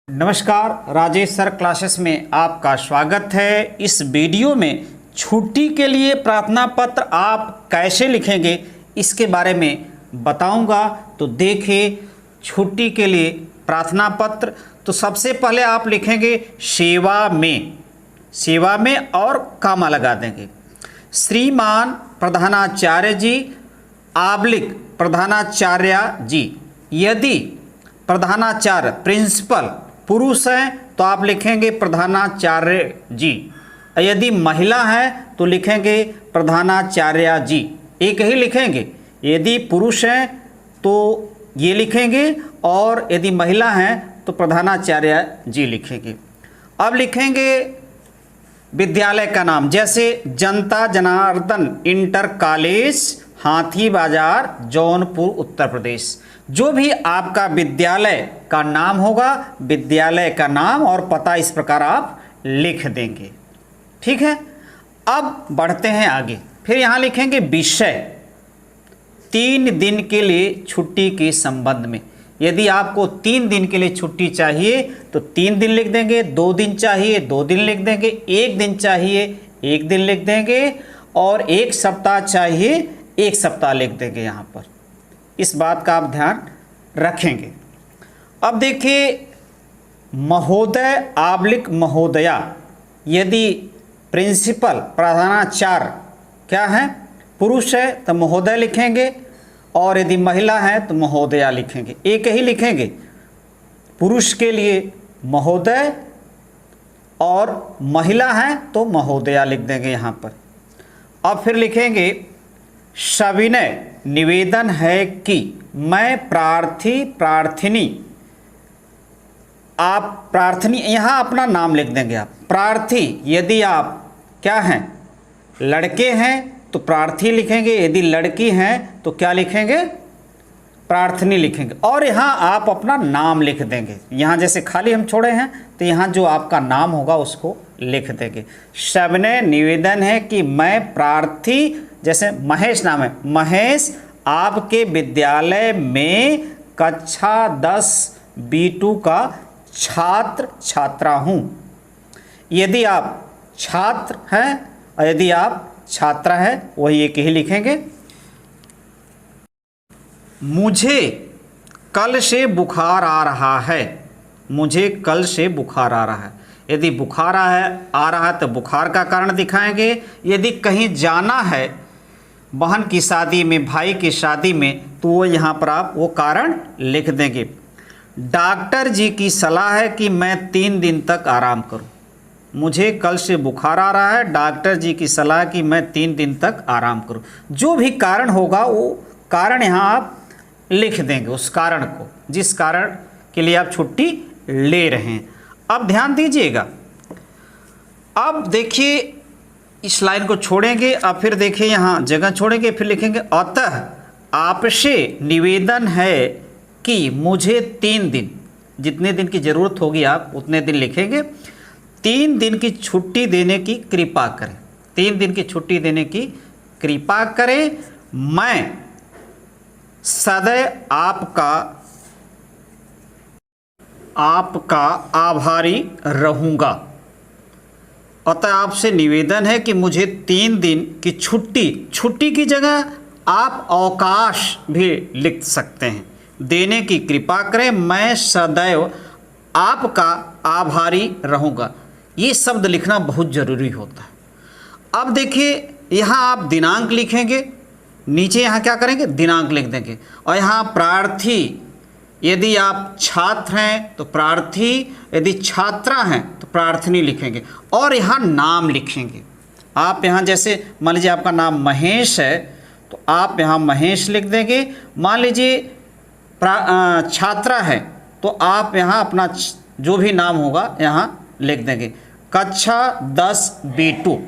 नमस्कार, Rajesh sir classes में आपका स्वागत है। इस वीडियो में छुट्टी के लिए प्रार्थना पत्र आप कैसे लिखेंगे इसके बारे में बताऊंगा। तो देखिए, छुट्टी के लिए प्रार्थना पत्र तो सबसे पहले आप लिखेंगे सेवा में और कामा लगा देंगे। श्रीमान प्रधानाचार्य जी आबलिक प्रधानाचार्य जी। यदि प्रधानाचार्य प्रिंसिपल पुरुष हैं तो आप लिखेंगे प्रधानाचार्य जी। यदि महिला है तो लिखेंगे प्रधानाचार्य जी, एक ही लिखेंगे। यदि पुरुष हैं तो ये लिखेंगे और यदि महिला हैं तो प्रधानाचार्य जी लिखेंगे। अब लिखेंगे विद्यालय का नाम, जैसे जनता जनार्दन इंटर कॉलेज हाथी बाजार जौनपुर उत्तर प्रदेश। जो भी आपका विद्यालय का नाम होगा, विद्यालय का नाम और पता इस प्रकार आप लिख देंगे। ठीक है, अब बढ़ते हैं आगे। फिर यहाँ लिखेंगे विषय 3 दिन के लिए छुट्टी के संबंध में। यदि आपको 3 दिन के लिए छुट्टी चाहिए तो 3 दिन लिख देंगे, 2 दिन चाहिए 2 दिन लिख देंगे, 1 दिन चाहिए 1 दिन लिख देंगे और 1 सप्ताह चाहिए 1 सप्ताह लिख देंगे। यहाँ पर इस बात का आप ध्यान रखेंगे। अब देखिए, महोदय आबलिक महोदया। यदि प्रिंसिपल प्रधानाचार्य क्या है, पुरुष है तो महोदय लिखेंगे और यदि महिला है तो महोदया लिखेंगे, एक ही लिखेंगे। पुरुष के लिए महोदय और महिला है तो महोदया लिख देंगे यहाँ पर। अब फिर लिखेंगे सविनय निवेदन है कि मैं प्रार्थनी। आप प्रार्थनी यहाँ अपना नाम लिख देंगे। आप प्रार्थी, यदि आप क्या हैं, लड़के हैं तो प्रार्थी लिखेंगे, यदि लड़की हैं तो क्या लिखेंगे, प्रार्थनी लिखेंगे। और यहाँ आप अपना नाम लिख देंगे। यहाँ जैसे खाली हम छोड़े हैं तो यहाँ जो आपका नाम होगा उसको लिख देंगे। सविनय निवेदन है कि मैं प्रार्थी, जैसे महेश नाम है, महेश आपके विद्यालय में कक्षा 10 B2 का छात्रा हूँ। यदि आप छात्र हैं और यदि आप छात्रा है वही एक ही लिखेंगे। मुझे कल से बुखार आ रहा है। मुझे कल से बुखार आ रहा है। यदि बुखार आ रहा है तो बुखार का कारण दिखाएंगे। यदि कहीं जाना है, बहन की शादी में, भाई की शादी में, तो वो यहाँ पर आप वो कारण लिख देंगे। डॉक्टर जी की सलाह है कि मैं 3 दिन तक आराम करूं। मुझे कल से बुखार आ रहा है, डॉक्टर जी की सलाह कि मैं 3 दिन तक आराम करूं। जो भी कारण होगा वो कारण यहाँ आप लिख देंगे, उस कारण को, जिस कारण के लिए आप छुट्टी ले रहे हैं। अब ध्यान दीजिएगा, अब देखिए इस लाइन को छोड़ेंगे। अब फिर देखिए यहाँ जगह छोड़ेंगे, फिर लिखेंगे अतः आपसे निवेदन है कि मुझे 3 दिन, जितने दिन की ज़रूरत होगी आप उतने दिन लिखेंगे, 3 दिन की छुट्टी देने की कृपा करें। 3 दिन की छुट्टी देने की कृपा करें। मैं सदैव आपका आभारी रहूँगा। अतः आपसे निवेदन है कि मुझे 3 दिन की छुट्टी की जगह आप अवकाश भी लिख सकते हैं, देने की कृपा करें। मैं सदैव आपका आभारी रहूँगा। ये शब्द लिखना बहुत ज़रूरी होता है। अब देखिए, यहाँ आप दिनांक लिखेंगे, नीचे यहाँ क्या करेंगे, दिनांक लिख देंगे। और यहाँ प्रार्थी, यदि आप छात्र हैं तो प्रार्थी, यदि छात्रा हैं तो प्रार्थनी लिखेंगे और यहाँ नाम लिखेंगे। आप यहाँ जैसे मान लीजिए आपका नाम महेश है तो आप यहाँ महेश लिख देंगे। मान लीजिए छात्रा है तो आप यहाँ अपना जो भी नाम होगा यहाँ लिख देंगे। कक्षा 10 B2,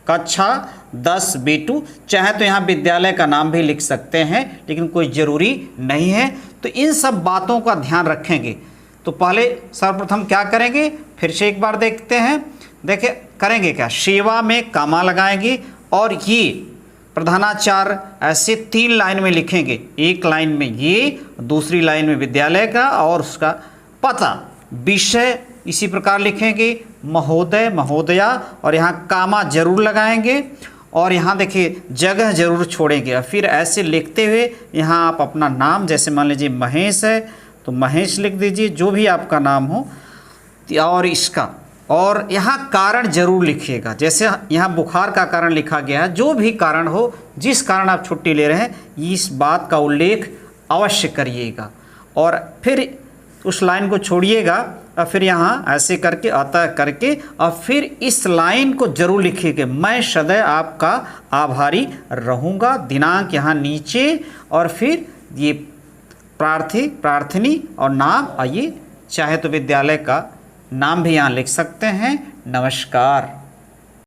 कक्षा 10 B2, चाहे तो यहाँ विद्यालय का नाम भी लिख सकते हैं, लेकिन कोई ज़रूरी नहीं है। तो इन सब बातों का ध्यान रखेंगे। तो पहले सर्वप्रथम क्या करेंगे, फिर से एक बार देखते हैं। देखिए करेंगे क्या, सेवा में कामा लगाएंगे और ये प्रधानाचार्य ऐसे 3 लाइन में लिखेंगे। एक लाइन में ये, दूसरी लाइन में विद्यालय का और उसका पता, विषय इसी प्रकार लिखेंगे, महोदय महोदया, और यहाँ कामा जरूर लगाएंगे, और यहाँ देखिए जगह जरूर छोड़ेंगे। और फिर ऐसे लिखते हुए यहाँ आप अपना नाम, जैसे मान लीजिए महेश है तो महेश लिख दीजिए, जो भी आपका नाम हो, और इसका, और यहाँ कारण जरूर लिखिएगा। जैसे यहाँ बुखार का कारण लिखा गया है, जो भी कारण हो, जिस कारण आप छुट्टी ले रहे हैं, इस बात का उल्लेख अवश्य करिएगा। और फिर उस लाइन को छोड़िएगा, और फिर यहाँ ऐसे करके अतः करके, और फिर इस लाइन को जरूर लिखिएगा, मैं सदैव आपका आभारी रहूँगा। दिनांक यहाँ नीचे, और फिर ये प्रार्थी प्रार्थनी और नाम, आइए चाहे तो विद्यालय का नाम भी यहाँ लिख सकते हैं। नमस्कार।